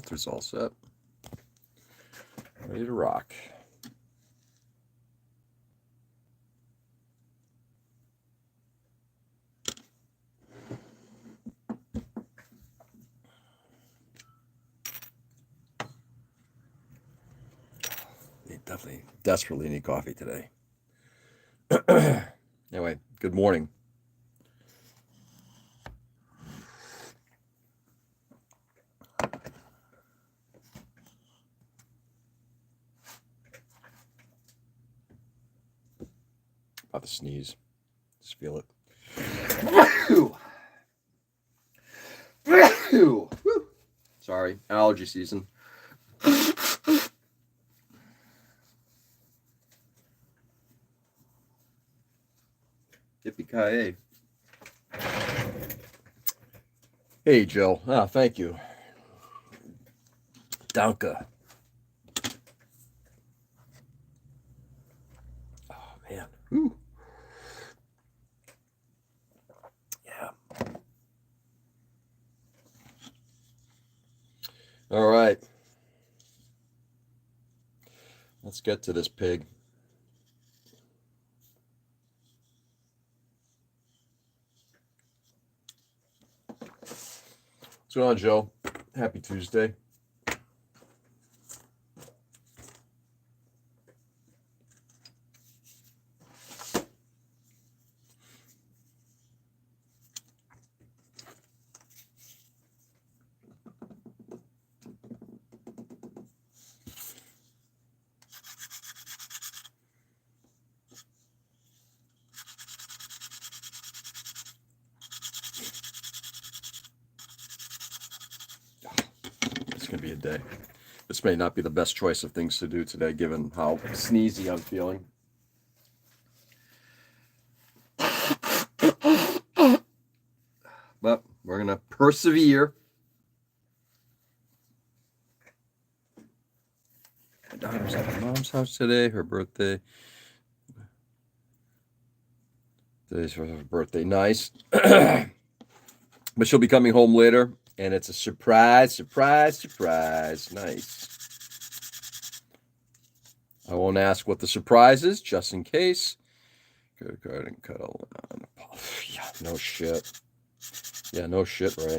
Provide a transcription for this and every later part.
Filter's all set. Ready to rock. Definitely, desperately need coffee today. Anyway, good morning. About to sneeze. Just feel it. Sorry, allergy season. Yippee-ki-yay. Hey, Joe. Thank you. Danke. Oh, man. Whew. Yeah. All right. Let's get to this pig. What's going on, Joe? Happy Tuesday. It's going to be a day. This may not be the best choice of things to do today, given how sneezy I'm feeling. But we're going to persevere. My daughter's at her mom's house today, her birthday. Today's her birthday. Nice. But she'll be coming home later, and it's a surprise, surprise, surprise. Nice. I won't ask what the surprise is, just in case. Good garden cuddle. Yeah, no shit. Yeah, no shit, Ray.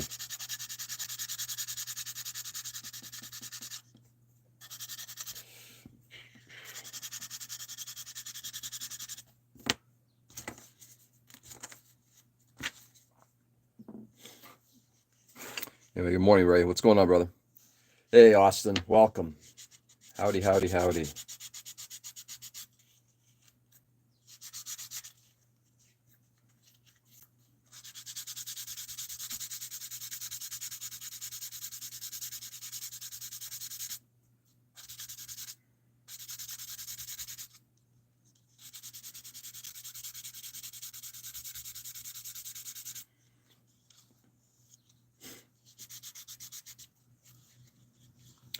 Anyway, good morning, Ray. What's going on, brother? Hey, Austin. Welcome. Howdy, howdy, howdy.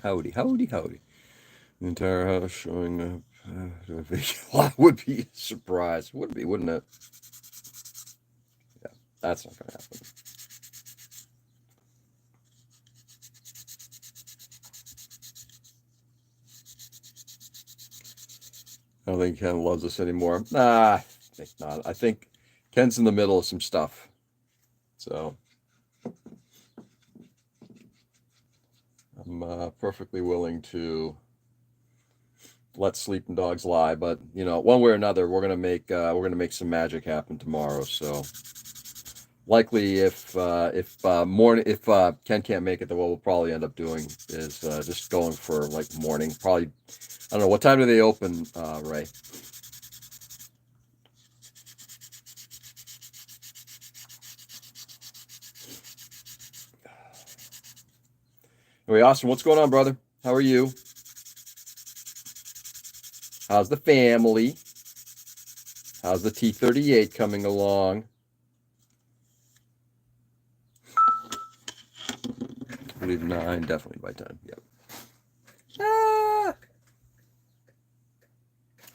Howdy, howdy, howdy. The entire house showing up. That would be a surprise. Would be, wouldn't it? Yeah, that's not going to happen. I don't think Ken loves us anymore. Nah, I think not. I think Ken's in the middle of some stuff. So I'm perfectly willing to let sleeping dogs lie, but you know, one way or another, we're gonna make some magic happen tomorrow. So likely, if Ken can't make it, then what we'll probably end up doing is just going for like morning. Probably, I don't know, what time do they open, Ray? Anyway, Austin, what's going on, brother? How are you? How's the family? How's the T-38 coming along? I believe 9, definitely by 10. Yep. Ah!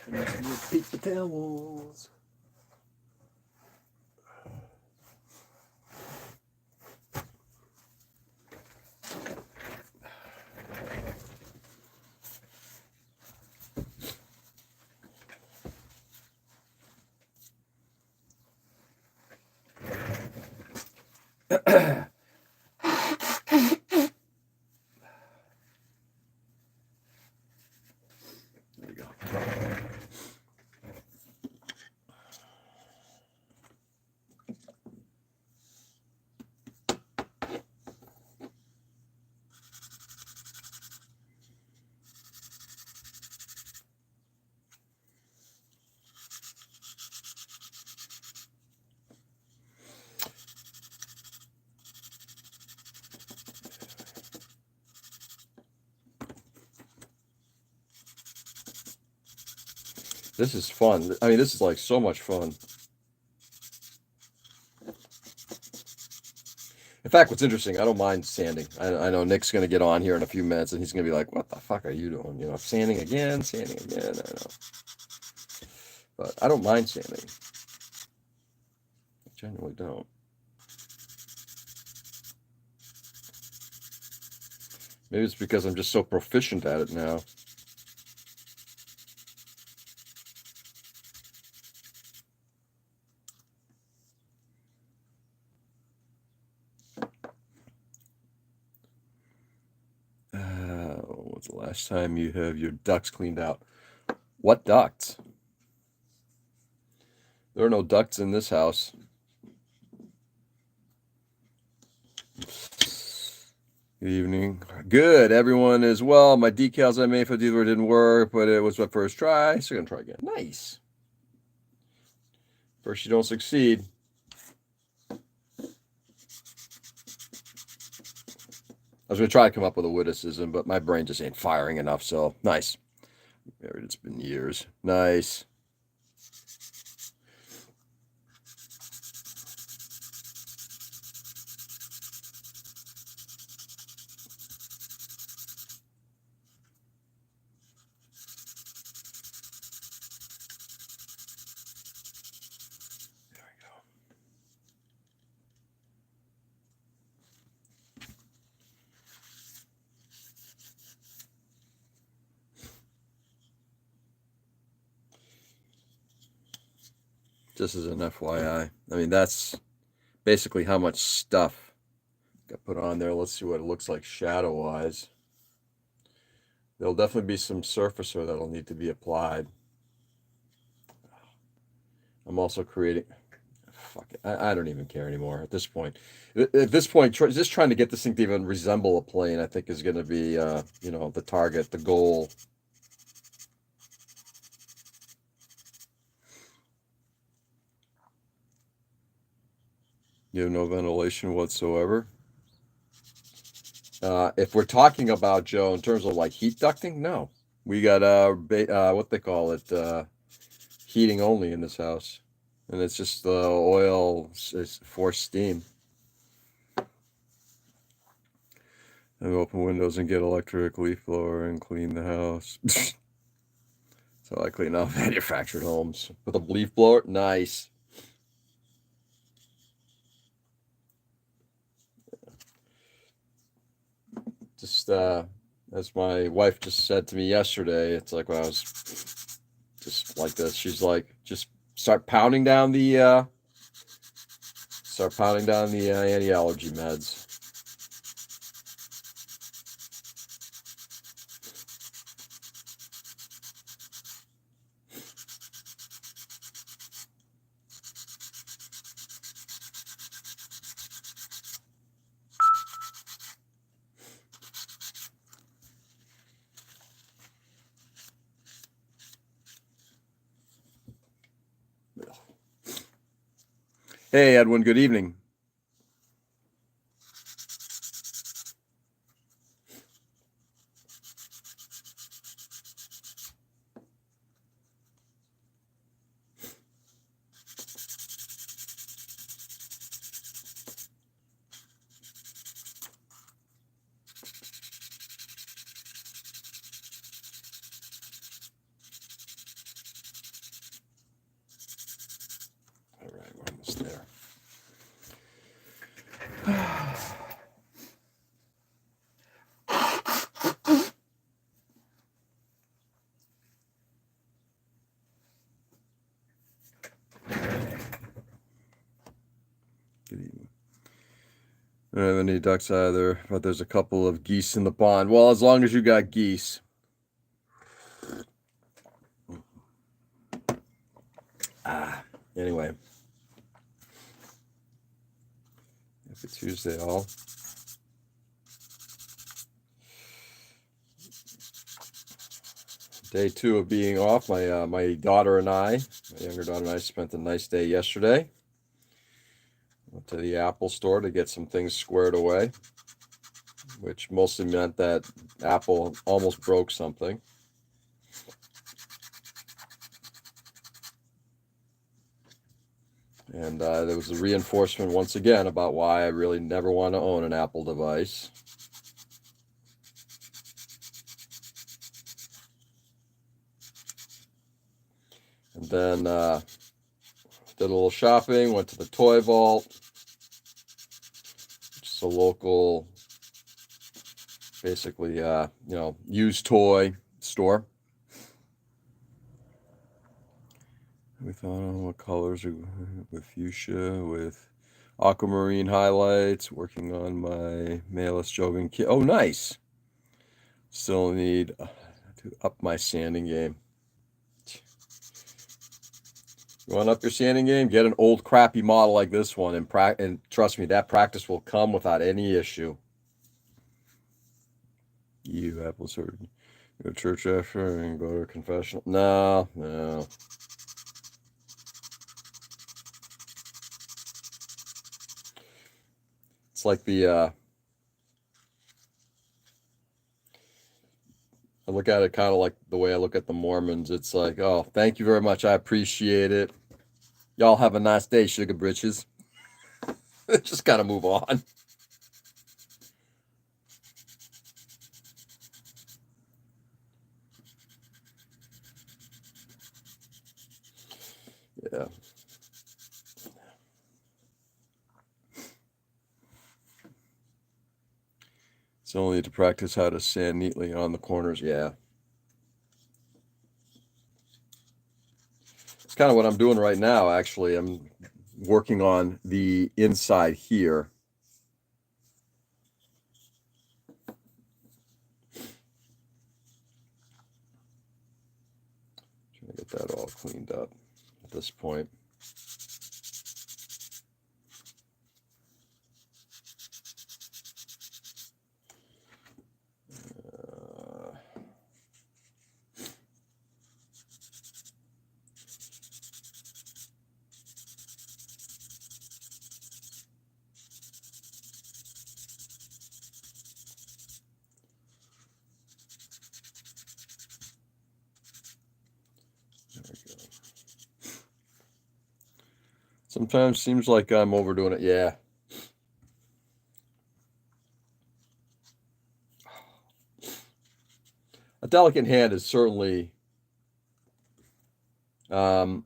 Repeat the towels. There we go. This is fun. I mean, this is like so much fun. In fact, what's interesting, I don't mind sanding. I know Nick's going to get on here in a few minutes and he's going to be like, what the fuck are you doing? You know, sanding again. I know. But I don't mind sanding. I genuinely don't. Maybe it's because I'm just so proficient at it now. When's the last time you have your ducts cleaned out? What ducts? There are no ducts in this house. Good evening. Good. Everyone is well. My decals I made for the dealer didn't work, but it was my first try. So I'm going to try again. Nice. First you don't succeed. I was going to try to come up with a witticism, but my brain just ain't firing enough. So nice. Married, it's been years. Nice. Just as an FYI. I mean, that's basically how much stuff got put on there. Let's see what it looks like shadow-wise. There'll definitely be some surfacer that'll need to be applied. I'm also creating... Fuck it. I don't even care anymore at this point. At this point, just trying to get this thing to even resemble a plane, I think, is going to be, you know, the target, the goal. You have no ventilation whatsoever. If we're talking about, Joe, in terms of like heat ducting, no. We got what they call it, heating only in this house. And it's just oil, it's forced steam. And open windows and get electric leaf blower and clean the house. So I clean out manufactured homes with a leaf blower. Nice. Just as my wife just said to me yesterday, it's like when I was just like this. She's like, just start pounding down the anti-allergy meds. Hey, Edwin, good evening. All right, we're almost there. Good evening. I don't have any ducks either, but there's a couple of geese in the pond. Well, as long as you got geese. Anyway. Happy Tuesday, all. Day 2 of being off. My daughter and I, my younger daughter and I, spent a nice day yesterday. Went to the Apple store to get some things squared away, which mostly meant that Apple almost broke something. And there was a reinforcement once again about why I really never want to own an Apple device. And then did a little shopping, went to the Toy Vault, which is a local, basically, used toy store. We thought on what colors with fuchsia, with aquamarine highlights, working on my male Joven kit. Oh, nice. Still need to up my sanding game. You want to up your sanding game? Get an old crappy model like this one, and trust me, that practice will come without any issue. You Apple sort of go to church after and go to a confessional. No. It's like I look at it kind of like the way I look at the Mormons. It's like, oh, thank you very much. I appreciate it. Y'all have a nice day, sugar britches. Just gotta move on. Yeah. It's only to practice how to sand neatly on the corners. Yeah. It's kind of what I'm doing right now, actually. I'm working on the inside here. Trying to get that all cleaned up at this point. Sometimes seems like I'm overdoing it. Yeah. A delicate hand is certainly a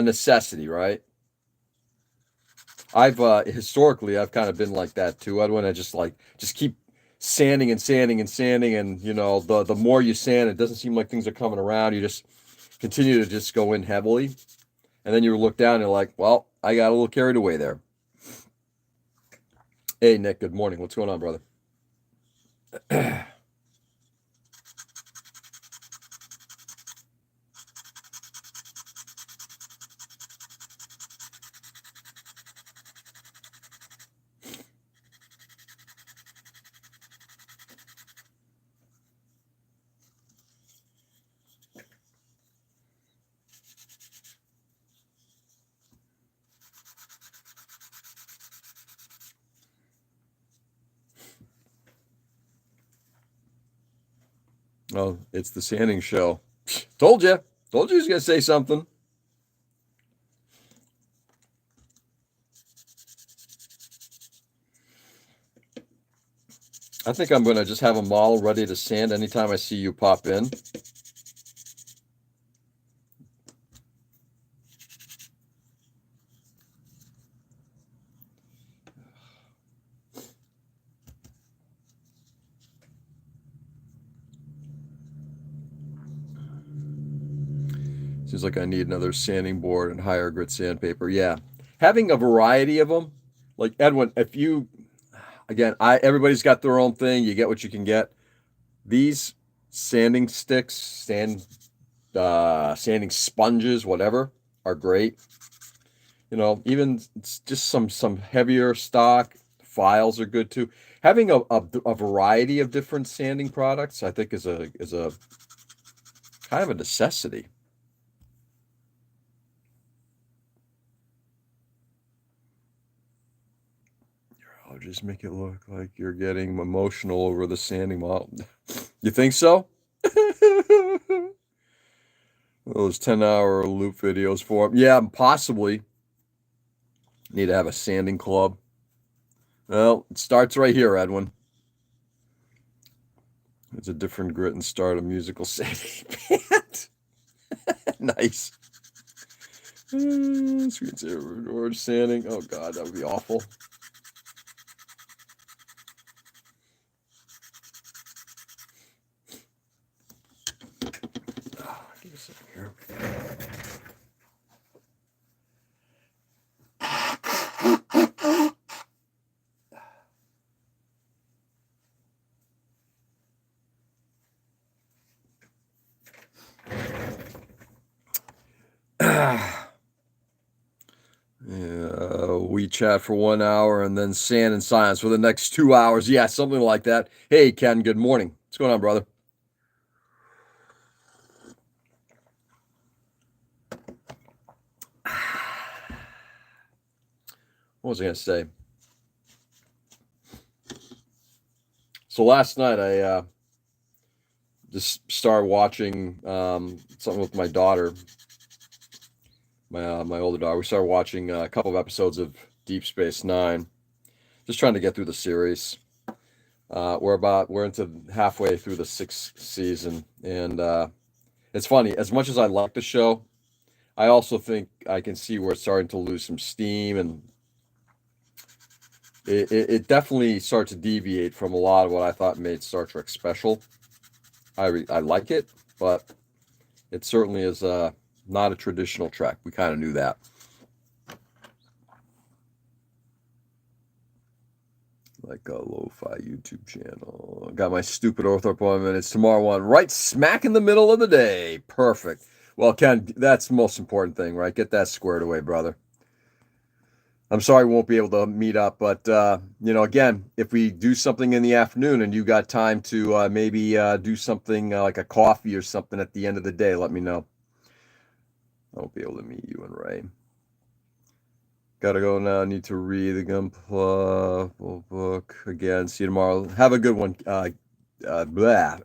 necessity, right? I've historically I've kind of been like that too. I'd want to just keep sanding and sanding and sanding, and the more you sand, it doesn't seem like things are coming around. You just continue to just go in heavily, and then you look down and you're like, well, I got a little carried away there. Hey Nick, good morning. What's going on, brother? Oh, it's the sanding show. Told you. Told you he was going to say something. I think I'm going to just have them all ready to sand anytime I see you pop in. Seems like I need another sanding board and higher grit sandpaper. Yeah. Having a variety of them Like Edwin, if you, again, everybody's got their own thing. You get what you can get. These sanding sticks, sanding sponges, whatever, are great. Even just some heavier stock files are good too. Having a variety of different sanding products, I think, is a kind of a necessity. I'll just make it look like you're getting emotional over the sanding model. You think so? Those 10-hour loop videos for him. Yeah, possibly. Need to have a sanding club. Well, it starts right here, Edwin. It's a different grit and start a musical sanding band. Nice. Screensaver, orange sanding. Oh, God, that would be awful. Give me a second here. We chat for 1 hour and then sand and silence for the next 2 hours. Yeah, something like that. Hey, Ken, good morning. What's going on, brother? What was I going to say? So last night I just started watching something with my daughter, my older daughter. We started watching a couple of episodes of Deep Space Nine, just trying to get through the series. We're into halfway through the 6th season, and it's funny. As much as I like the show, I also think I can see where it's starting to lose some steam, and it definitely starts to deviate from a lot of what I thought made Star Trek special. I like it, but it certainly is not a traditional Trek. We kind of knew that. Like a lo-fi YouTube channel. Got my stupid ortho appointment. It's tomorrow one, right smack in the middle of the day. Perfect. Well, Ken, that's the most important thing, right? Get that squared away, brother. I'm sorry we won't be able to meet up, but again, if we do something in the afternoon and you got time to maybe do something like a coffee or something at the end of the day, let me know. I won't be able to meet you and Ray. Gotta go now. Need to read the Gunpla book again. See you tomorrow. Have a good one,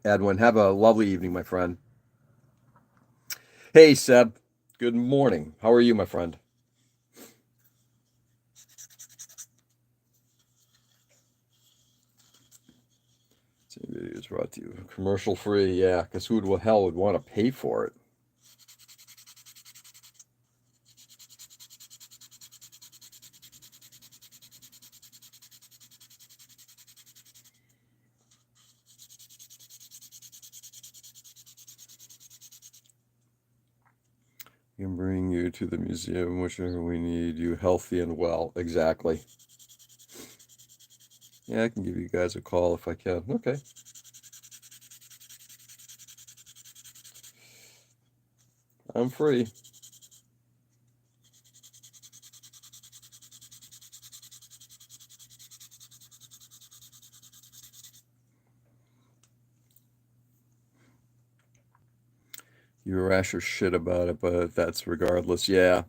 Edwin. Have a lovely evening, my friend. Hey, Seb. Good morning. How are you, my friend? Video is brought to you commercial free. Yeah, because who the hell would want to pay for it? We can bring you to the museum, whichever we need you healthy and well. Exactly. Yeah, I can give you guys a call if I can. Okay. I'm free. You rash your shit about it, but that's regardless. Yeah.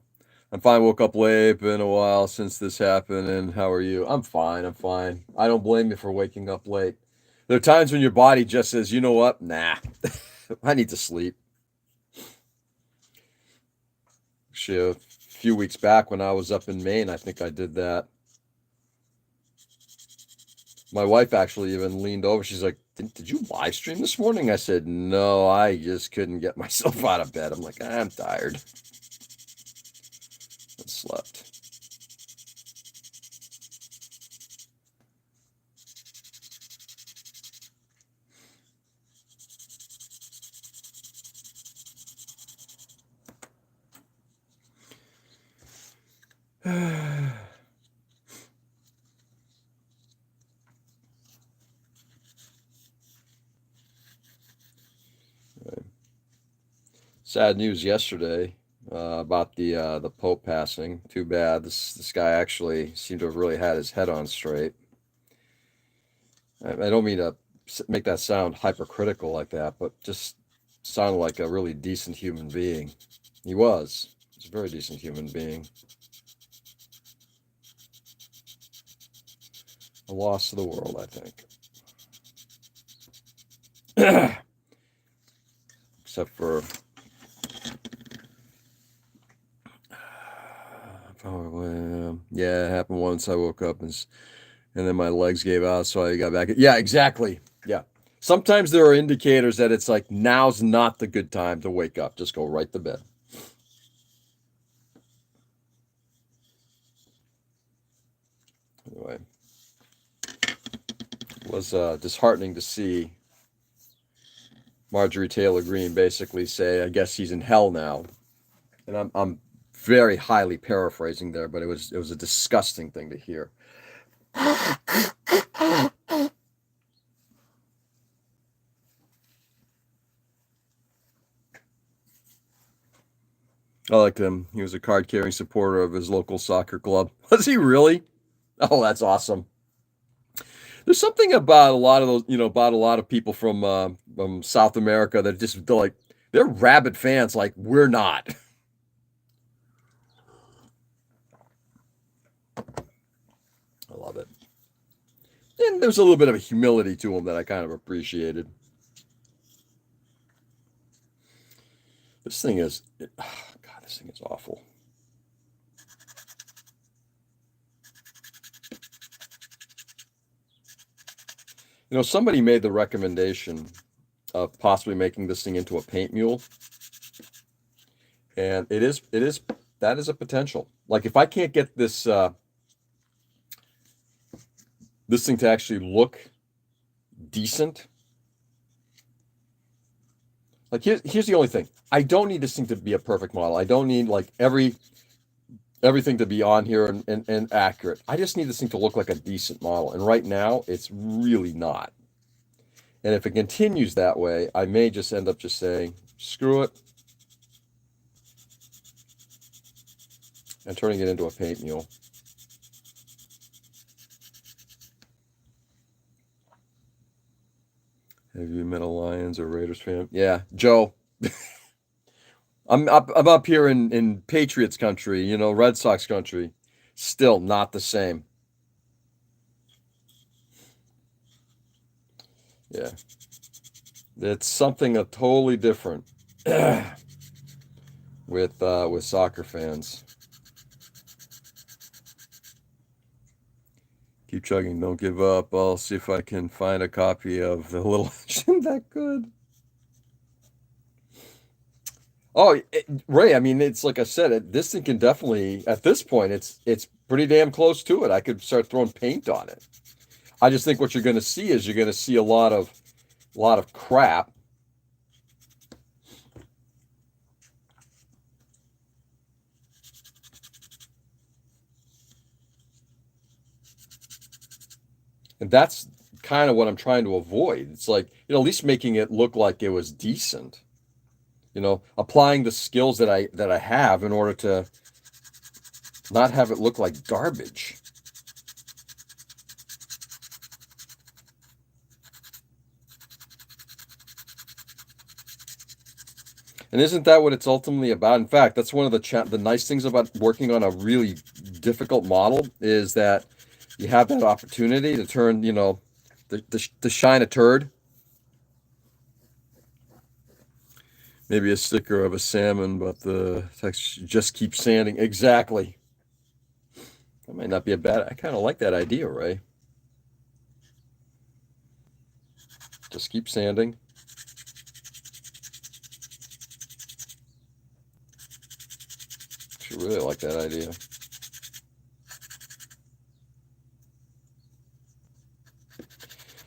I'm fine. Woke up late. Been a while since this happened. And how are you? I'm fine. I'm fine. I don't blame you for waking up late. There are times when your body just says, you know what? Nah, I need to sleep. Actually, a few weeks back when I was up in Maine, I think I did that. My wife actually even leaned over. She's like, did you live stream this morning? I said, no, I just couldn't get myself out of bed. I'm like, I'm tired. I slept. Sad news yesterday about the Pope passing. Too bad. This guy actually seemed to have really had his head on straight. I don't mean to make that sound hypercritical like that, but just sounded like a really decent human being. He was. He's a very decent human being. A loss to the world, I think. Except for probably, yeah, it happened once. I woke up and then my legs gave out, so I got back. Yeah, exactly. Yeah. Sometimes there are indicators that it's like now's not the good time to wake up. Just go right to bed. Anyway, it was disheartening to see Marjorie Taylor Greene basically say, "I guess he's in hell now," and I'm very highly paraphrasing there, but it was a disgusting thing to hear. I liked him. He was a card-carrying supporter of his local soccer club. Was he really? Oh, that's awesome. There's something about a lot of those, about a lot of people from South America that just they're rabid fans like we're not. I love it. And there's a little bit of a humility to him that I kind of appreciated. This thing is, God, this thing is awful. Somebody made the recommendation of possibly making this thing into a paint mule. And that is a potential. Like if I can't get this thing to actually look decent. Like here's the only thing. I don't need this thing to be a perfect model. I don't need like everything to be on here and accurate. I just need this thing to look like a decent model. And right now, it's really not. And if it continues that way, I may just end up just saying, screw it, and turning it into a paint mule. Have you met a Lions or Raiders fan? Yeah, Joe. I'm up here in Patriots country, Red Sox country. Still not the same. Yeah. It's something totally different with soccer fans. Keep chugging, don't give up. I'll see if I can find a copy of The Little Legend that good. Oh, Ray, I mean, it's like I said, this thing can definitely, at this point, it's pretty damn close to it. I could start throwing paint on it. I just think what you're going to see is you're going to see a lot of crap. And that's kind of what I'm trying to avoid. It's like, at least making it look like it was decent. Applying the skills that I have in order to not have it look like garbage. And isn't that what it's ultimately about? In fact, that's one of the nice things about working on a really difficult model is that you have that opportunity to turn, to shine a turd. Maybe a sticker of a salmon, but the text just keeps sanding. Exactly. That might not be a bad. I kind of like that idea, Ray. Just keep sanding. I really like that idea.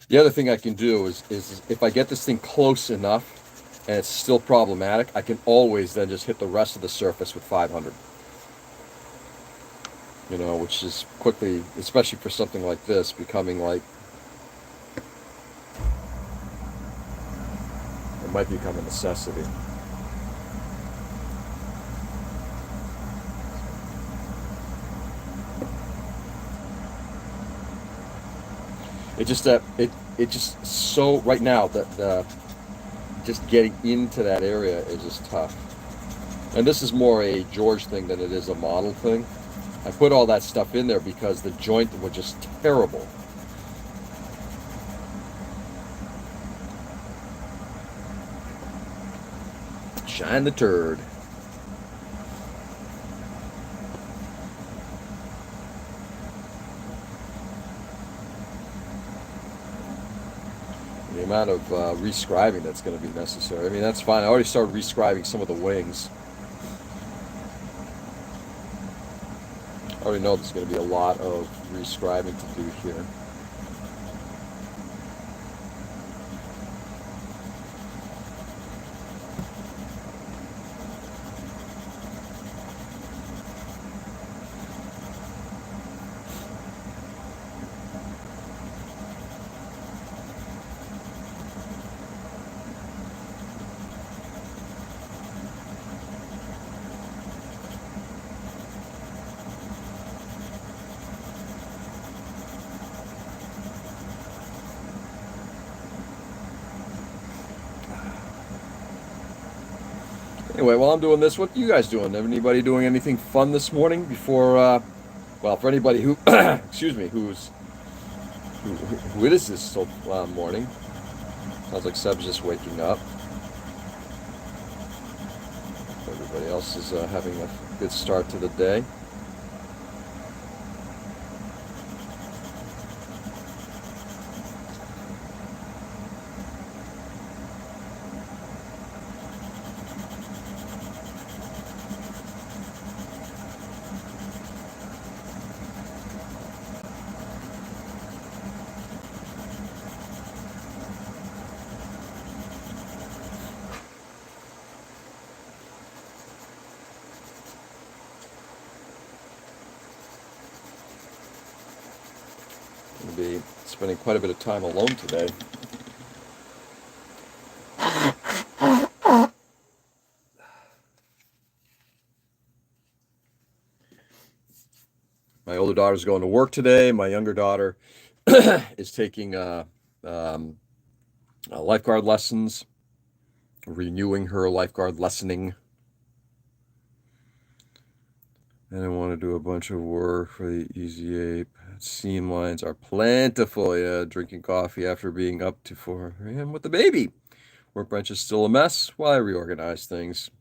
The other thing I can do is if I get this thing close enough and it's still problematic, I can always then just hit the rest of the surface with 500. Which is quickly, especially for something like this, becoming like, it might become a necessity. It just it just so right now that the just getting into that area is just tough. And this is more a George thing than it is a model thing. I put all that stuff in there because the joint was just terrible. Shine the turd. The amount of rescribing that's going to be necessary. I mean, that's fine. I already started rescribing some of the wings. I already know there's going to be a lot of rescribing to do here. Anyway, while I'm doing this, what are you guys doing? Anybody doing anything fun this morning before, well, for anybody who, excuse me, who it is this so morning? Sounds like Seb's just waking up. Everybody else is having a good start to the day. Going to be spending quite a bit of time alone today. My older daughter's going to work today. My younger daughter is taking lifeguard lessons, renewing her lifeguard lessoning. And I want to do a bunch of work for the Easy Ape. Seam lines are plentiful. Yeah, drinking coffee after being up to 4 a.m. with the baby. Workbench is still a mess while I reorganize things.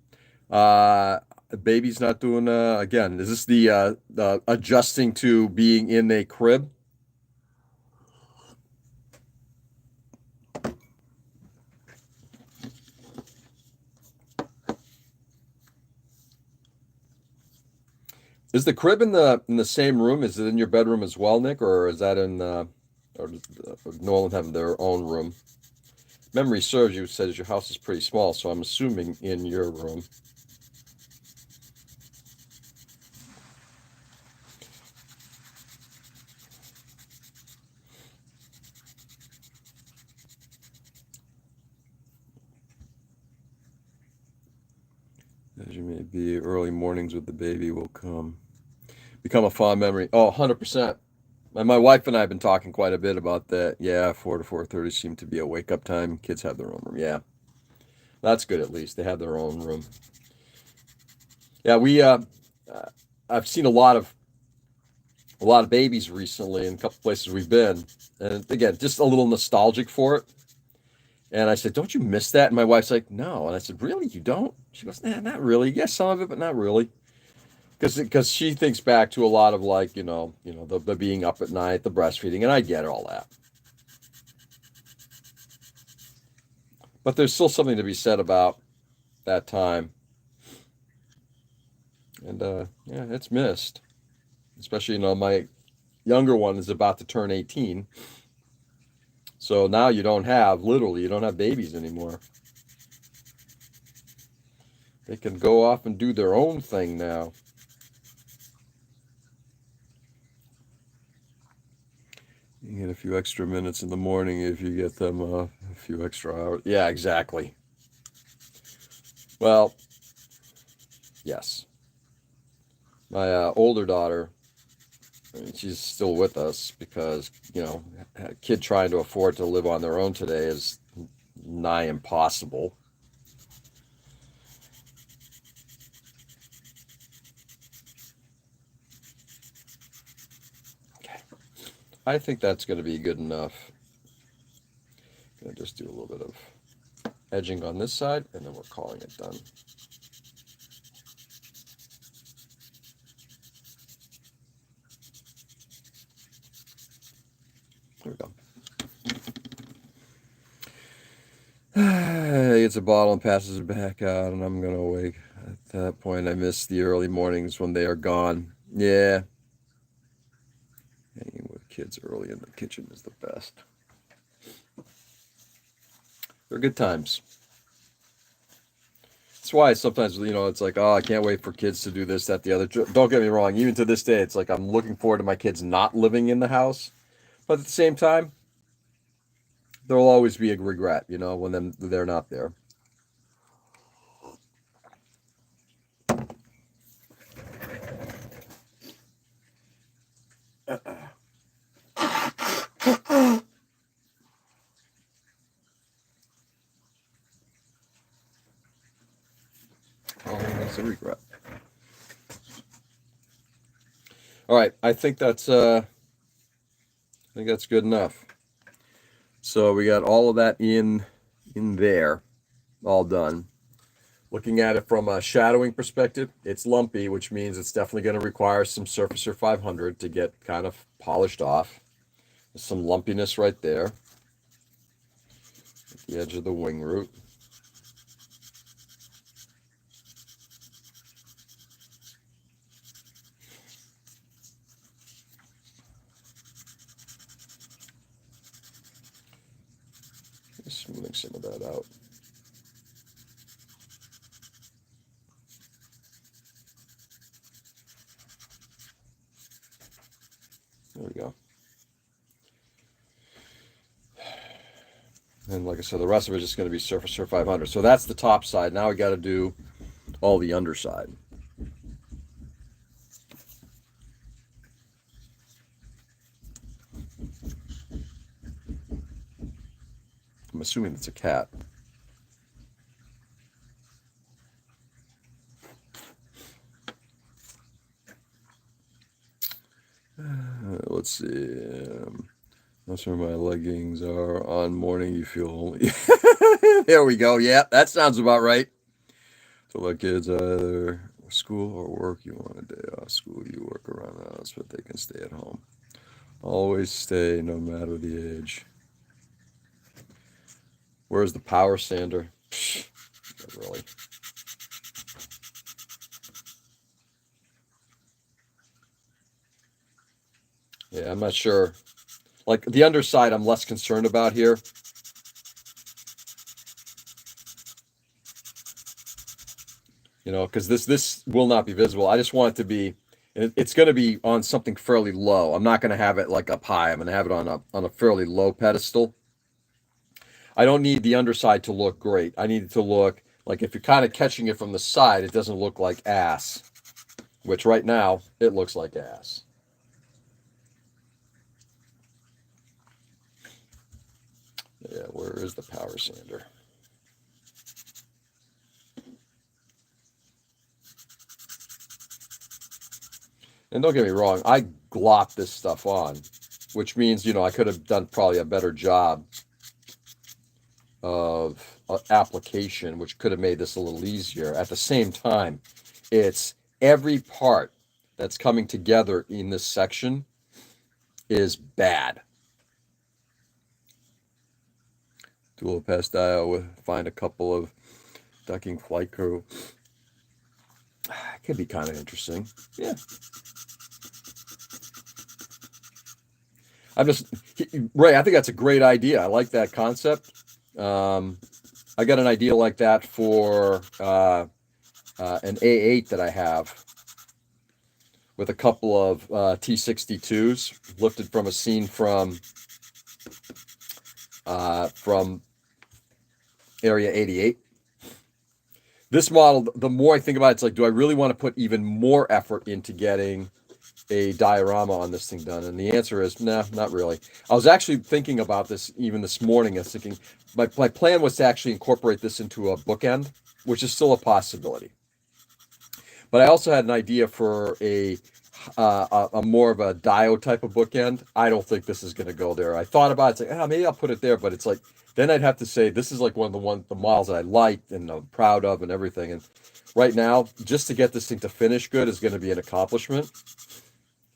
The baby's not doing, again, is this the adjusting to being in a crib? Is the crib in the same room? Is it in your bedroom as well, Nick, or is that in or Nolan have their own room? Memory serves, you says your house is pretty small, so I'm assuming in your room. As you may be, early mornings with the baby will become a fond memory. Oh, 100%. And my wife and I have been talking quite a bit about that. Yeah, 4 to 4:30 seem to be a wake-up time. Kids have their own room. Yeah, that's good at least. They have their own room. Yeah, I've seen a lot of babies recently in a couple places we've been. And again, just a little nostalgic for it. And I said, "Don't you miss that?" And my wife's like, "No." And I said, "Really? You don't?" She goes, "Nah, not really. Yes, some of it, but not really." Because she thinks back to a lot of like, the being up at night, the breastfeeding, and I get all that. But there's still something to be said about that time. And yeah, it's missed. Especially, my younger one is about to turn 18. So now you don't have babies anymore. They can go off and do their own thing now. You get a few extra minutes in the morning if you get them a few extra hours. Yeah, exactly. Well, yes. My older daughter, I mean, she's still with us because, you know, a kid trying to afford to live on their own today is nigh impossible. Okay. I think that's going to be good enough. Going to just do a little bit of edging on this side, and then we're calling it done. There we go. He gets a bottle and passes it back out, and I'm gonna wake. At that point, I miss the early mornings when they are gone. Yeah, hanging with kids early in the kitchen is the best. They're good times. That's why sometimes, you know, it's like, oh, I can't wait for kids to do this, that, the other. Don't get me wrong. Even to this day, it's like I'm looking forward to my kids not living in the house, but at the same time, there'll always be a regret, you know, when they're not there. Always a regret. All right, I think that's good enough. So we got all of that in there, all done. Looking at it from a shadowing perspective, it's lumpy, which means it's definitely going to require some Surfacer 500 to get kind of polished off. There's some lumpiness right there at the edge of the wing root. Just smoothing some of that out. There we go. And like I said, the rest of it is just going to be Surfacer 500. So that's the top side. Now we got to do all the underside. I'm assuming it's a cat. Let's see. That's where my leggings are. On morning, you feel only. There we go. Yeah, that sounds about right. So my kids either school or work. You want a day off school, you work around the house, but they can stay at home. Always stay, no matter the age. Where's the power sander? Psh, really? Yeah, I'm not sure. Like the underside, I'm less concerned about here. You know, because this will not be visible. I just want it to be. It's going to be on something fairly low. I'm not going to have it like up high. I'm going to have it on a fairly low pedestal. I don't need the underside to look great. I need it to look like if you're kind of catching it from the side, it doesn't look like ass, which right now it looks like ass. Yeah, where is the power sander? And don't get me wrong, I glop this stuff on, which means, you know, I could have done probably a better job of application, which could have made this a little easier. At the same time, it's every part that's coming together in this section is bad. Do a little past dial, find a couple of ducking flight crew. Could be kind of interesting. Yeah. Ray, I think that's a great idea. I like that concept. I got an idea like that for an A8 that I have with a couple of T62s lifted from a scene from Area 88. This model, the more I think about it, it's like, do I really want to put even more effort into getting a diorama on this thing done? And the answer is, nah, not really. I was actually thinking about this even this morning. I was thinking my plan was to actually incorporate this into a bookend, which is still a possibility. But I also had an idea for a more of a dio type of bookend. I don't think this is going to go there. I thought about it, it's like, maybe I'll put it there, but it's like then I'd have to say this is like one of the models that I liked and I'm proud of and everything. And right now, just to get this thing to finish good is going to be an accomplishment.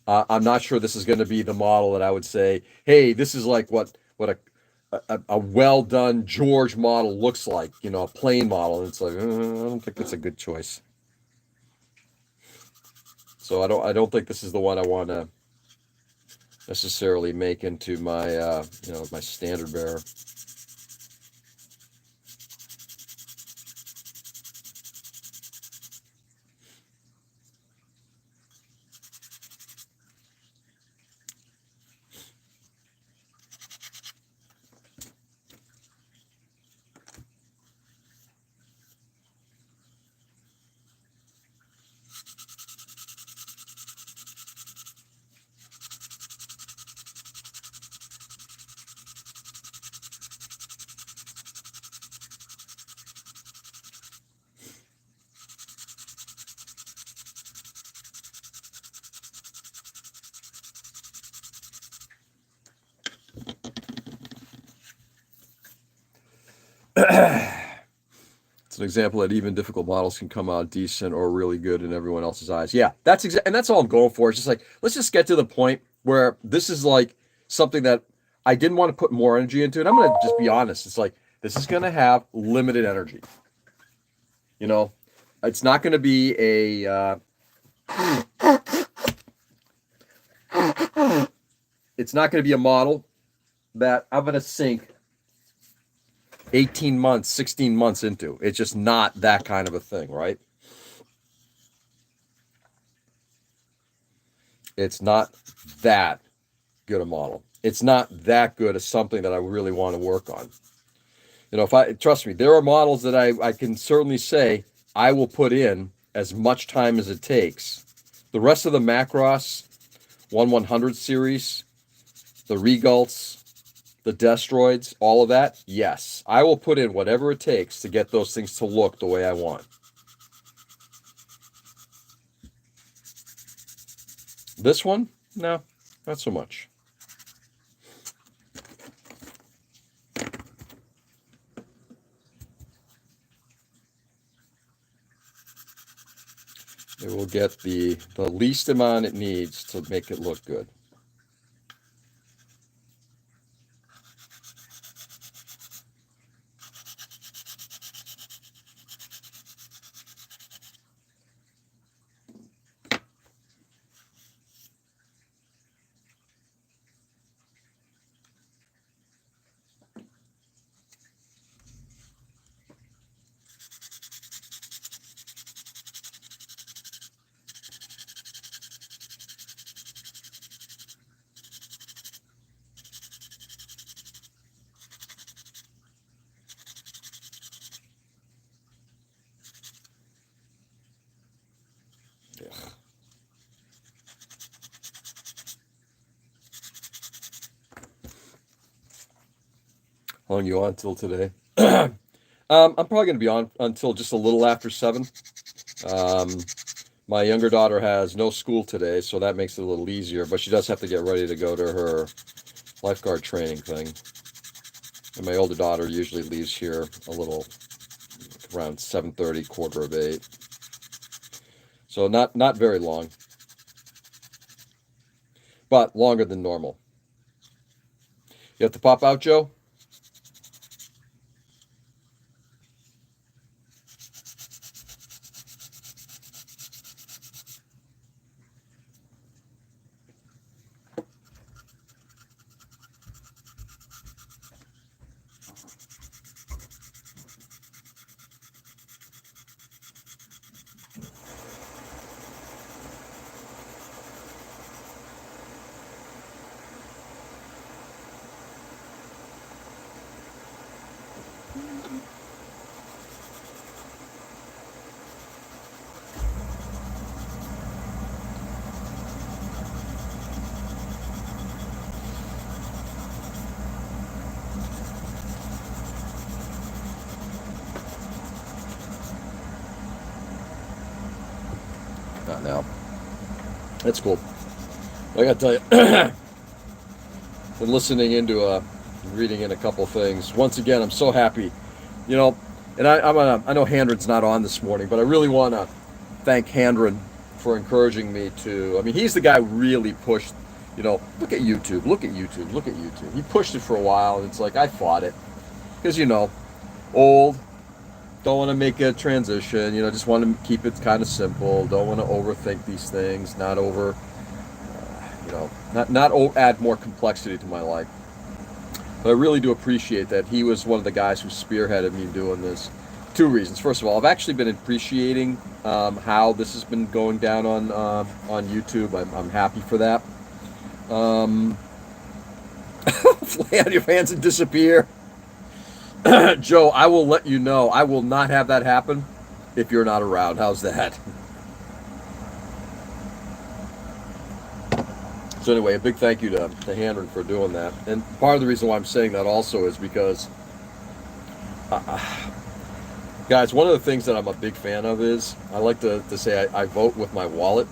I'm not sure this is going to be the model that I would say, hey, this is like what a well done George model looks like, a plain model. And it's like, I don't think it's a good choice. So I don't think this is the one I want to necessarily make into my my standard bearer. It's an example that even difficult models can come out decent or really good in everyone else's eyes. Yeah, and that's all I'm going for. It's just like, let's just get to the point where this is like something that I didn't want to put more energy into. And I'm going to just be honest. It's like, this is going to have limited energy. It's not going to be it's not going to be a model that I'm going to sink 18 months, 16 months into. It's just not that kind of a thing, right? It's not that good a model. It's not that good as something that I really want to work on. Trust me, there are models that I can certainly say I will put in as much time as it takes. The rest of the Macross 1/100 series, the Regults, the Destroids, all of that, yes. I will put in whatever it takes to get those things to look the way I want. This one, no, not so much. It will get the least amount it needs to make it look good. How long you on till today? I'm probably going to be on until just a little after 7. My younger daughter has no school today, so that makes it a little easier, but she does have to get ready to go to her lifeguard training thing. And my older daughter usually leaves here a little around 7:30, 7:45. So not very long, but longer than normal. You have to pop out, Joe? now. That's cool. I got to tell you, been listening into reading in a couple things. Once again, I'm so happy, you know. And I know Handren's not on this morning, but I really want to thank Handren for encouraging me to. I mean, he's the guy who really pushed. You know, look at YouTube, look at YouTube, look at YouTube. He pushed it for a while, and it's like I fought it because old. Don't want to make a transition. Just want to keep it kind of simple. Don't want to overthink these things. Not add more complexity to my life. But I really do appreciate that he was one of the guys who spearheaded me doing this. 2 reasons. First of all, I've actually been appreciating how this has been going down on YouTube. I'm happy for that. Fly out your hands and disappear. Joe, I will let you know. I will not have that happen if you're not around. How's that? So anyway, a big thank you to Handren for doing that. And part of the reason why I'm saying that also is because, guys, one of the things that I'm a big fan of is I like to say I vote with my wallet.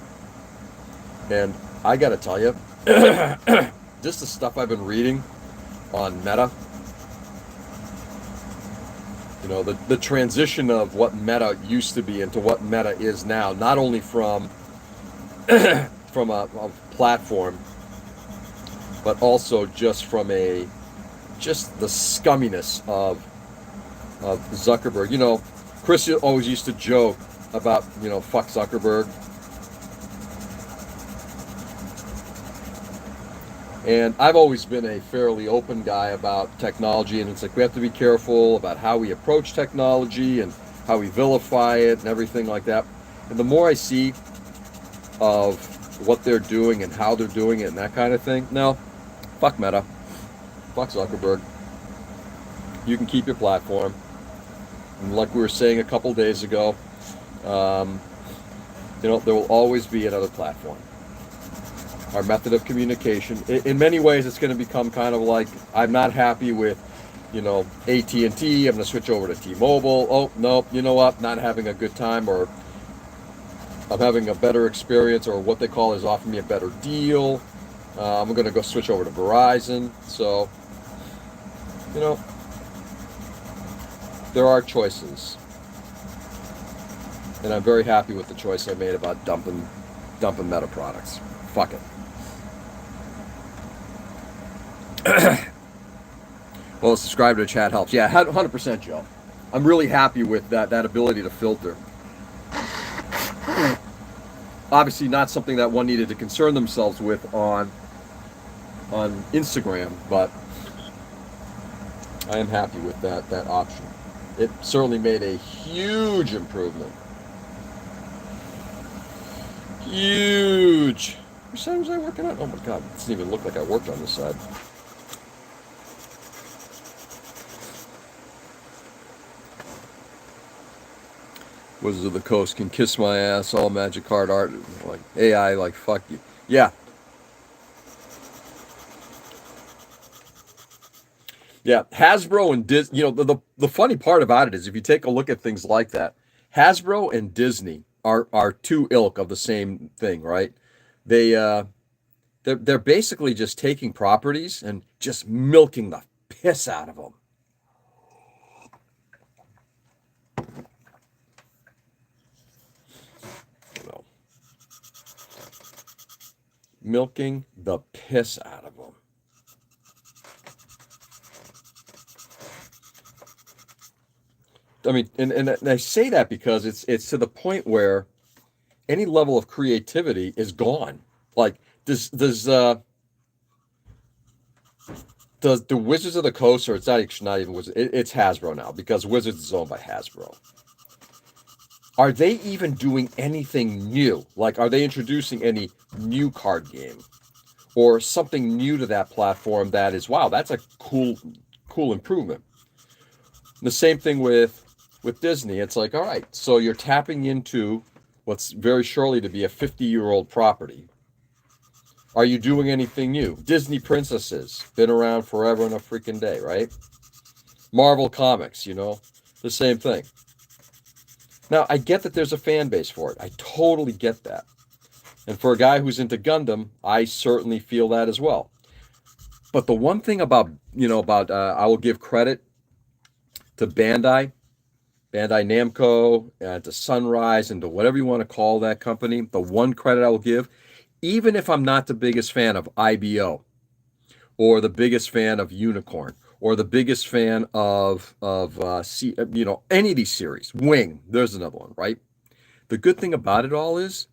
And I got to tell you, just the stuff I've been reading on Meta, the transition of what Meta used to be into what Meta is now, not only from a platform, but also just from the scumminess of Zuckerberg. Chris always used to joke about, fuck Zuckerberg. And I've always been a fairly open guy about technology, and it's like we have to be careful about how we approach technology and how we vilify it and everything like that. And the more I see of what they're doing and how they're doing it and that kind of thing, no, fuck Meta, fuck Zuckerberg. You can keep your platform. And like we were saying a couple days ago, there will always be another platform. Our method of communication. In many ways, it's going to become kind of like, I'm not happy with, AT&T. I'm going to switch over to T-Mobile. Oh, no, you know what? Not having a good time, or I'm having a better experience, or what they call is offering me a better deal. I'm going to go switch over to Verizon. So, there are choices. And I'm very happy with the choice I made about dumping Meta products. Fuck it. Well, subscribe to the chat helps. Yeah, 100%, Joe. I'm really happy with that ability to filter. Obviously not something that one needed to concern themselves with on Instagram, but I am happy with that option. It certainly made a huge improvement. Huge. Which side was I working on? Oh my god, it doesn't even look like I worked on this side. Wizards of the Coast can kiss my ass, all magic card art, like AI, like fuck you. Yeah. Yeah, Hasbro and Disney, the funny part about it is if you take a look at things like that, Hasbro and Disney are two ilk of the same thing, right? They're basically just taking properties and just milking the piss out of them. Milking the piss out of them. I mean, and I say that because it's to the point where any level of creativity is gone. Like, does the Wizards of the Coast, or it's not even Wizards, it's Hasbro now, because Wizards is owned by Hasbro. Are they even doing anything new? Like, are they introducing any new card game or something new to that platform that is, wow, that's a cool improvement? And the same thing with Disney. It's like, all right, so you're tapping into what's very surely to be a 50-year-old property. Are you doing anything new? Disney princesses, been around forever and a freaking day, right? Marvel Comics, the same thing. Now, I get that there's a fan base for it. I totally get that. And for a guy who's into Gundam, I certainly feel that as well. But the one thing about, I will give credit to Bandai Namco, to Sunrise, and to whatever you want to call that company. The one credit I will give, even if I'm not the biggest fan of IBO, or the biggest fan of Unicorn, or the biggest fan of any of these series. Wing, there's another one, right? The good thing about it all is,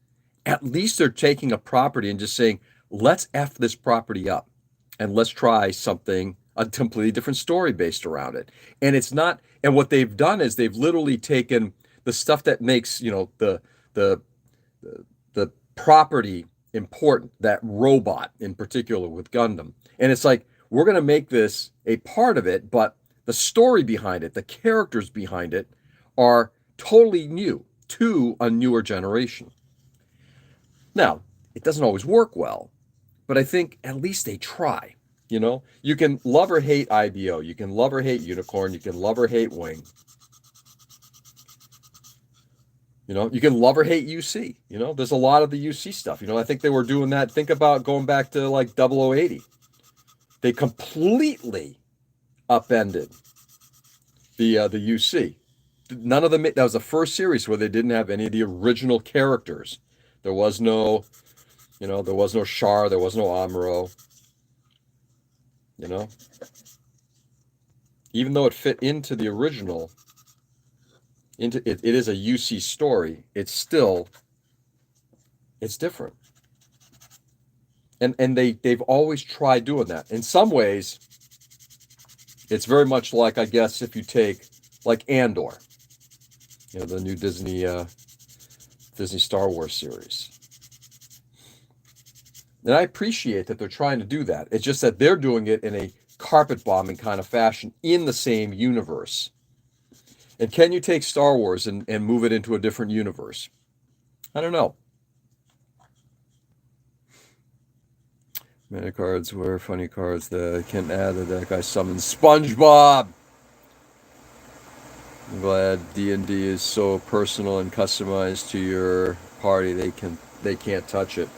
at least they're taking a property and just saying, let's F this property up and let's try something, a completely different story based around it. And it's not, and what they've done is they've literally taken the stuff that makes, the the property important, that robot in particular with Gundam. And it's like, we're going to make this a part of it, but the story behind it, the characters behind it are totally new to a newer generation. Now, it doesn't always work well, but I think at least they try. You can love or hate IBO, you can love or hate Unicorn, you can love or hate Wing. You can love or hate UC. There's a lot of the UC stuff. I think they were doing that. Think about going back to like 0080. They completely upended the UC. None of them. That was the first series where they didn't have any of the original characters. There was no, there was no Char, there was no Amuro. Even though it fit into the original, it is a UC story. It's different. And they've always tried doing that. In some ways, it's very much like, I guess, if you take like Andor, the new Disney Star Wars series. And I appreciate that they're trying to do that. It's just that they're doing it in a carpet bombing kind of fashion in the same universe. And can you take Star Wars and move it into a different universe? I don't know. Many cards were funny cards that can add that that guy summoned SpongeBob. I'm glad D&D is so personal and customized to your party. They can't touch it.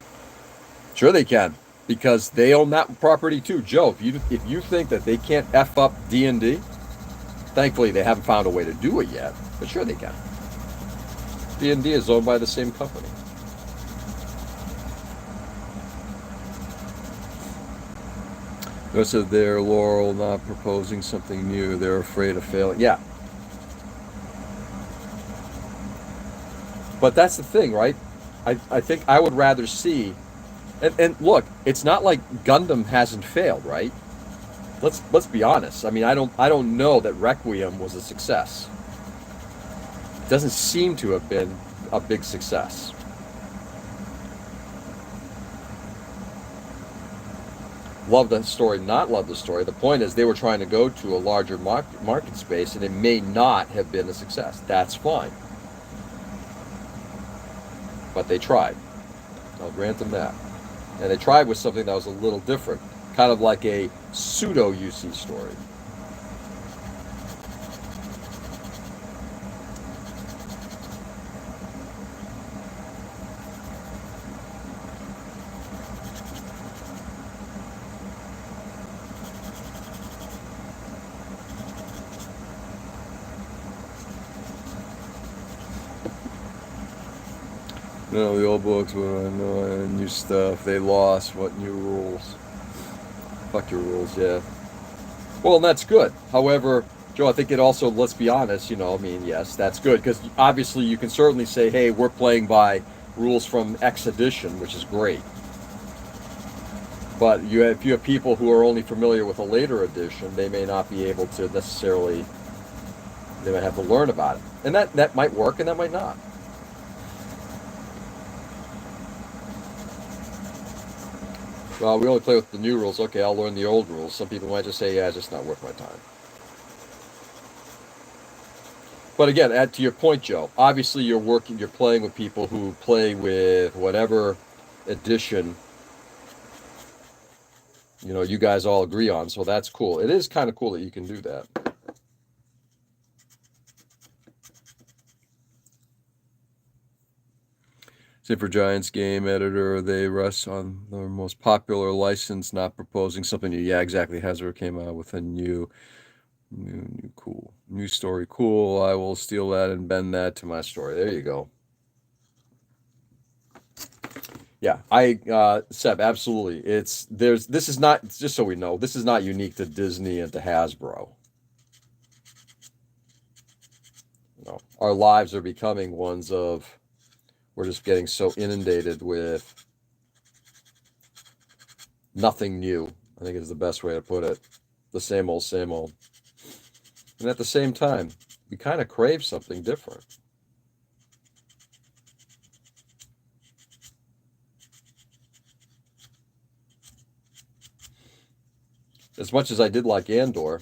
Sure they can, because they own that property too. Joe, if you think that they can't F up D&D, thankfully they haven't found a way to do it yet, but sure they can. D&D is owned by the same company. Most of their Laurel not proposing something new. They're afraid of failing. Yeah. But that's the thing, right? I think I would rather see, and look, it's not like Gundam hasn't failed, right? Let's be honest. I mean, I don't know that Requiem was a success. It doesn't seem to have been a big success. Love the story, not love the story. The point is they were trying to go to a larger market space, and it may not have been a success. That's fine. But they tried. I'll grant them that. And they tried with something that was a little different, kind of like a pseudo UC story. No, the old books, but I know new stuff. They lost. What new rules? Fuck your rules, yeah. Well, and that's good. However, Joe, I think it also, let's be honest, yes, that's good. Because obviously you can certainly say, hey, we're playing by rules from X edition, which is great. But if you have people who are only familiar with a later edition, they may not be able to necessarily, they might have to learn about it. And that might work and that might not. Well, we only play with the new rules. Okay, I'll learn the old rules. Some people might just say, yeah, it's just not worth my time. But again, to your point, Joe, obviously you're playing with people who play with whatever edition, you guys all agree on. So that's cool. It is kind of cool that you can do that. Same for Giants game editor. They rest on their most popular license, not proposing something new. Yeah, exactly. Hasbro came out with a new cool new story. Cool. I will steal that and bend that to my story. There you go. Yeah, Seb, absolutely. This is not, just so we know, this is not unique to Disney and to Hasbro. Our lives are becoming ones of, we're just getting so inundated with nothing new, I think is the best way to put it. The same old, same old. And at the same time, we kind of crave something different. As much as I did like Andor,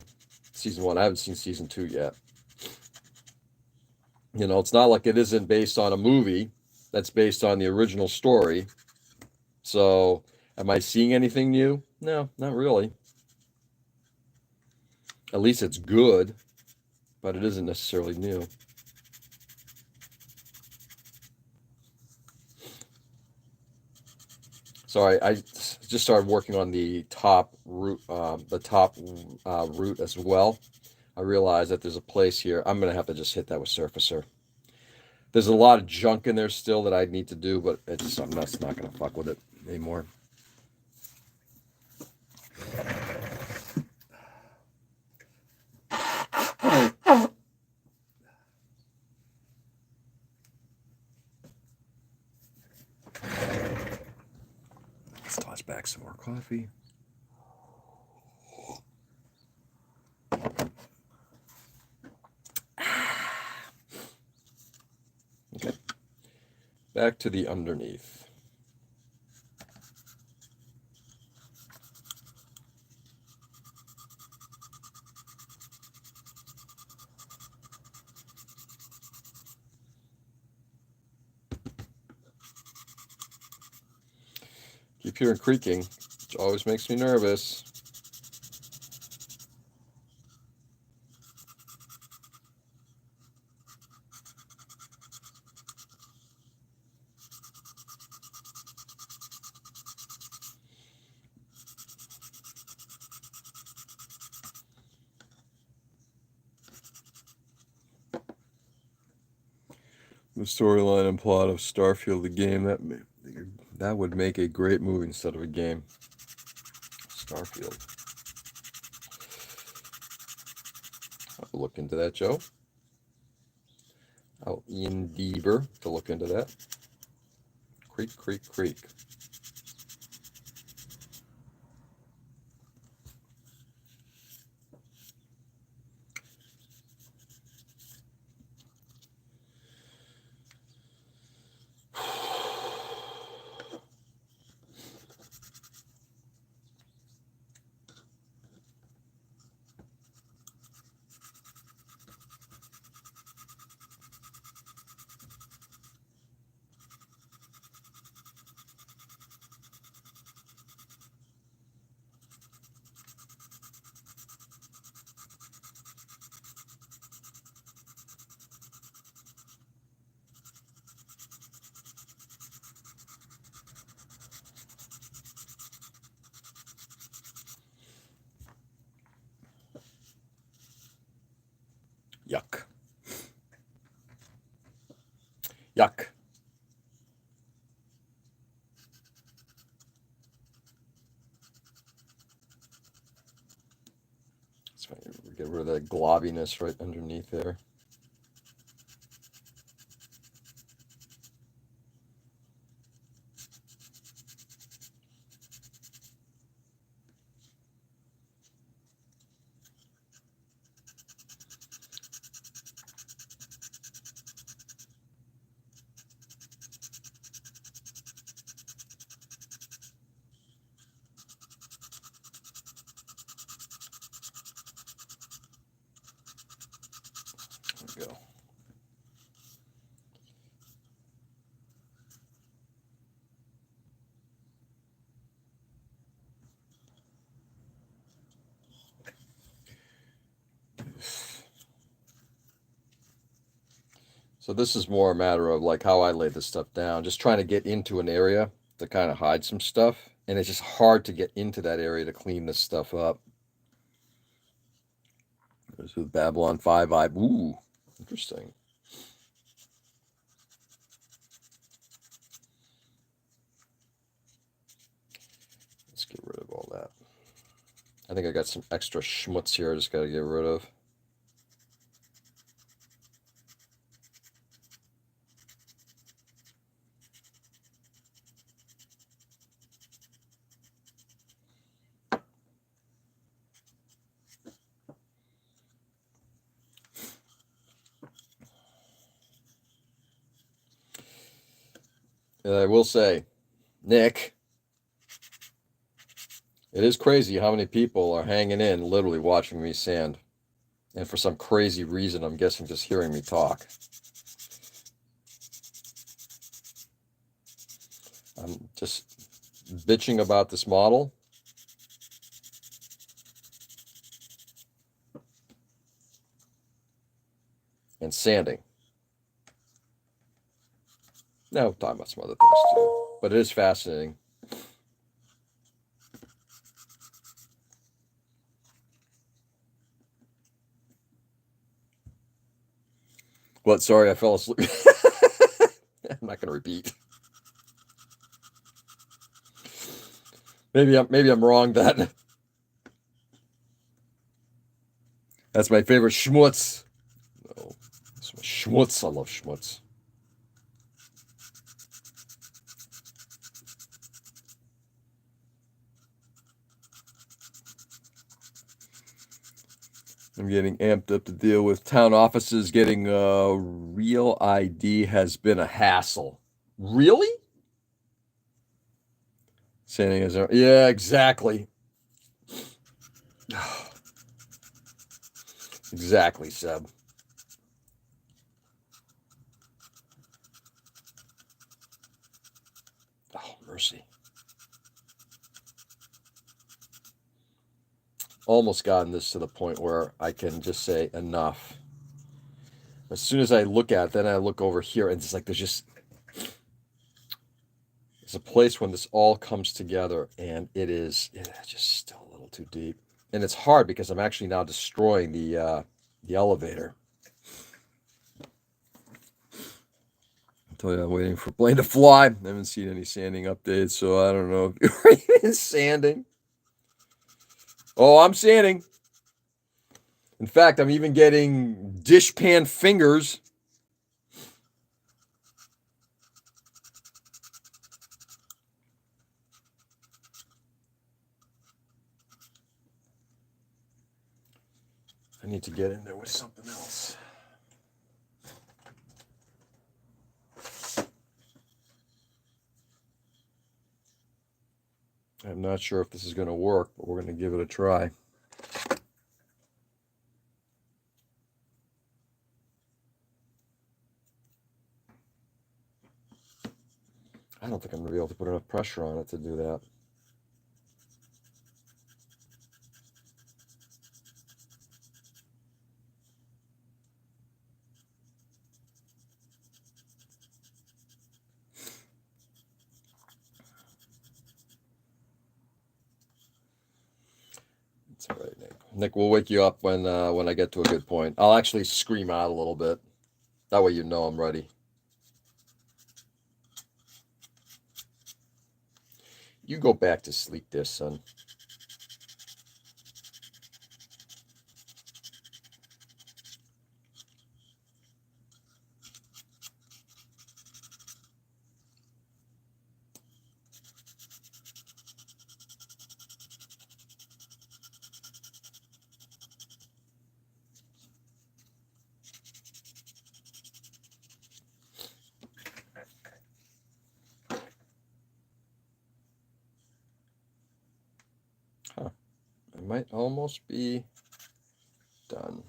season 1, I haven't seen season 2 yet. It's not like it isn't based on a movie that's based on the original story. So, am I seeing anything new? No, not really. At least it's good, but it isn't necessarily new. Sorry, I just started working on the top root, root as well. I realize that there's a place here. I'm gonna have to just hit that with Surfacer. There's a lot of junk in there still that I need to do, but I'm not gonna fuck with it anymore. Let's toss back some more coffee. Okay. Back to the underneath. Keep hearing creaking, which always makes me nervous. The storyline and plot of Starfield, the game, that would make a great movie instead of a game. Starfield. I'll look into that, Joe. I'll endeavor to look into that. Creak, creak, creak. Yuck. Yuck. It's fine. Get rid of that globbiness right underneath there. So this is more a matter of like how I lay this stuff down, just trying to get into an area to kind of hide some stuff. And it's just hard to get into that area to clean this stuff up. There's the Babylon 5 vibe. Ooh, interesting. Let's get rid of all that. I think I got some extra schmutz here I just got to get rid of. And I will say, Nick, it is crazy how many people are hanging in, literally watching me sand. And for some crazy reason, I'm guessing just hearing me talk. I'm just bitching about this model. And sanding. Now, talking about some other things too. But it is fascinating. But sorry, I fell asleep. I'm not going to repeat. Maybe I'm wrong then. That's my favorite schmutz. No, schmutz. I love schmutz. I'm getting amped up to deal with town offices. Getting a real ID has been a hassle. Really? Sanding is yeah, exactly. Exactly, Seb. Oh, mercy. Almost gotten this to the point where I can just say enough. As soon as I look at it, then I look over here and it's like there's a place when this all comes together and it's just still a little too deep. And it's hard because I'm actually now destroying the elevator. I told you I'm waiting for Blaine to fly. I haven't seen any sanding updates, so I don't know if you're even sanding. Oh, I'm sanding. In fact, I'm even getting dishpan fingers. I need to get in there with something else. I'm not sure if this is going to work, but we're going to give it a try. I don't think I'm going to be able to put enough pressure on it to do that. It's all right, Nick. Nick, we'll wake you up when I get to a good point. I'll actually scream out a little bit. That way you know I'm ready. You go back to sleep there, son. Huh. I might almost be done.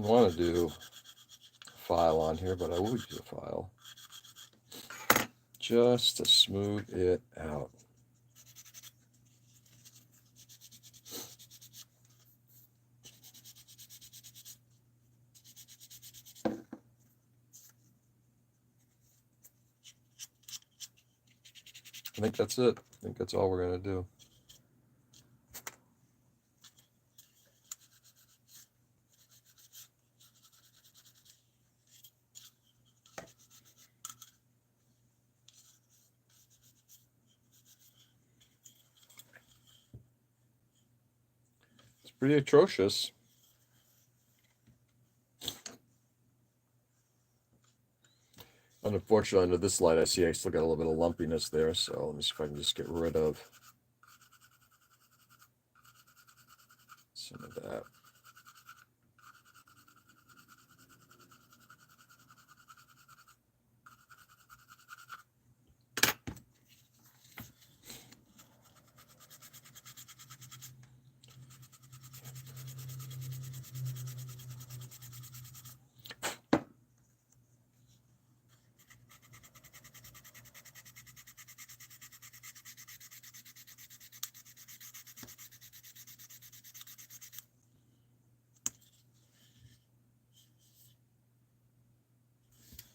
want to do a file on here, but I will do a file just to smooth it out. I think that's it. I think that's all we're going to do. It's pretty atrocious. And unfortunately, under this light, I see I still got a little bit of lumpiness there. So let me see if I can just get rid of some of that.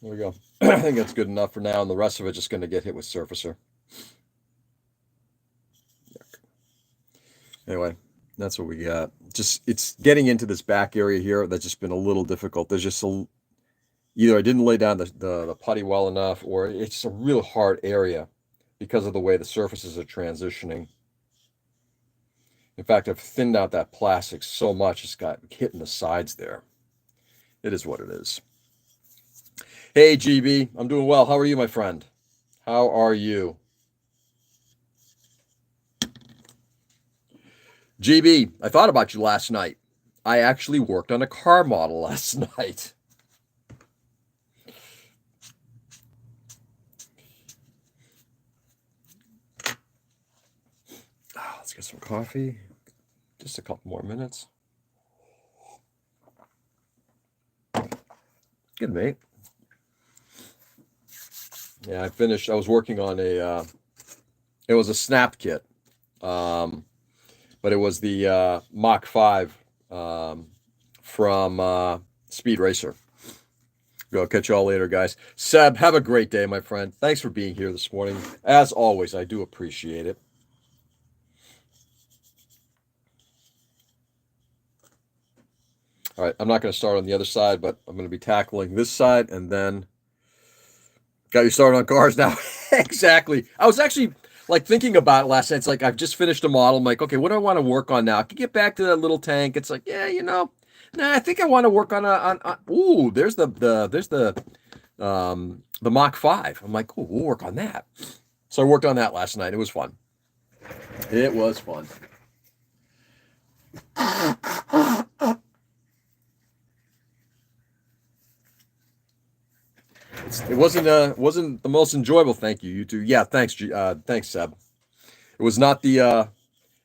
There we go. I think that's good enough for now, and the rest of it just going to get hit with surfacer. Anyway, that's what we got. Just it's getting into this back area here that's just been a little difficult. There's just either I didn't lay down the putty well enough, or it's just a real hard area because of the way the surfaces are transitioning. In fact, I've thinned out that plastic so much it's got hit in the sides there. It is what it is. Hey, GB, I'm doing well. How are you, my friend? How are you? GB, I thought about you last night. I actually worked on a car model last night. Let's get some coffee. Just a couple more minutes. Good, mate. Yeah, I finished. I was working on it was a snap kit, but it was the Mach 5 from Speed Racer. Go catch you all later, guys. Seb, have a great day, my friend. Thanks for being here this morning. As always, I do appreciate it. All right, I'm not going to start on the other side, but I'm going to be tackling this side, and then got you started on cars now. Exactly. I was actually like thinking about it last night. It's like I've just finished a model. I'm like, okay, what do I want to work on now? I can get back to that little tank. It's like, yeah, I think I want to work on ooh, there's the Mach 5. I'm like, ooh, we'll work on that. So I worked on that last night. It was fun. It was fun. It wasn't the most enjoyable. Thank you, you two. Yeah, thanks, thanks, Seb. It was not the.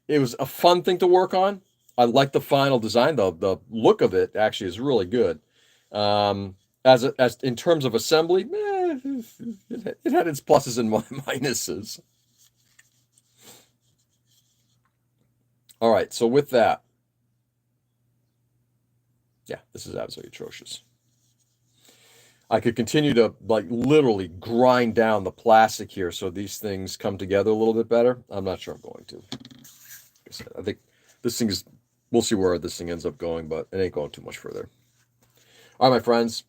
It was a fun thing to work on. I like the final design, though. The look of it actually is really good. As in terms of assembly, it had its pluses and minuses. All right, so with that, yeah, this is absolutely atrocious. I could continue to like literally grind down the plastic here so these things come together a little bit better. I'm not sure I'm going to. Like I said, I think this thing is, we'll see where this thing ends up going, but it ain't going too much further. All right, my friends.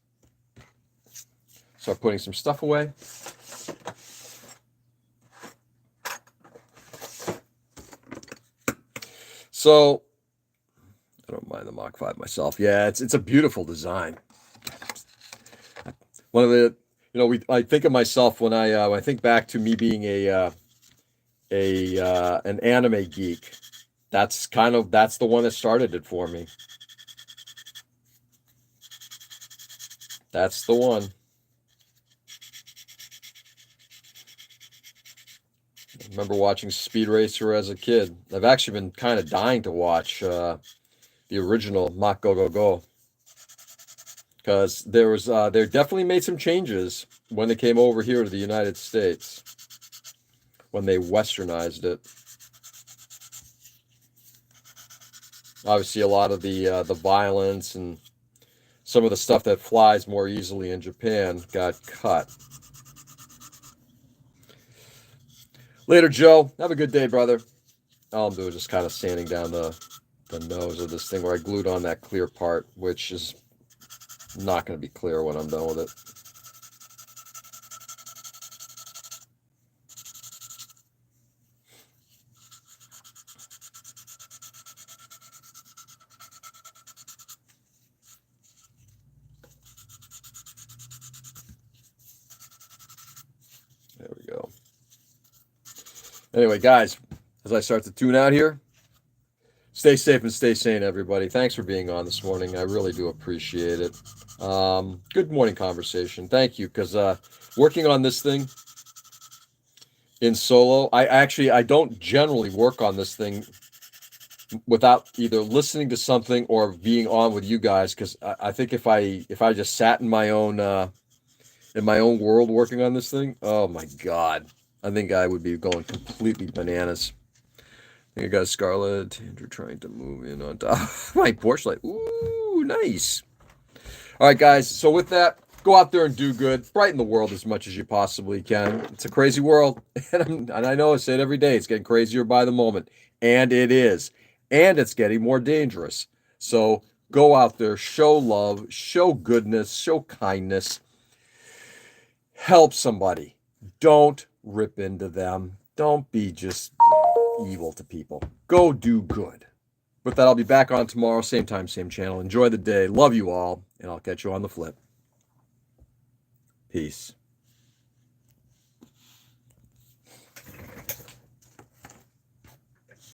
Start putting some stuff away. So, I don't mind the Mach 5 myself. Yeah, it's a beautiful design. One of the, I think of myself when I think back to me being an anime geek. That's the one that started it for me. That's the one. I remember watching Speed Racer as a kid. I've actually been kind of dying to watch the original Mach Go Go Go. because there definitely made some changes when they came over here to the United States, when they westernized it. Obviously, a lot of the violence and some of the stuff that flies more easily in Japan got cut. Later, Joe. Have a good day, brother. All I'm doing is just kind of sanding down the nose of this thing where I glued on that clear part, which is not going to be clear when I'm done with it. There we go. Anyway, guys, as I start to tune out here, stay safe and stay sane, everybody. Thanks for being on this morning. I really do appreciate it. Good morning conversation. Thank you, because working on this thing in solo, I don't generally work on this thing without either listening to something or being on with you guys, because I think if I just sat in my own world working on this thing, oh my God, I think I would be going completely bananas. I think I got Scarlet Andrew trying to move in on top of my porch light. Ooh, nice. All right, guys. So with that, go out there and do good. Brighten the world as much as you possibly can. It's a crazy world. And I know I say it every day. It's getting crazier by the moment. And it is. And it's getting more dangerous. So go out there, show love, show goodness, show kindness. Help somebody. Don't rip into them. Don't be just evil to people. Go do good. With that, I'll be back on tomorrow, same time, same channel. Enjoy the day. Love you all, and I'll catch you on the flip. Peace.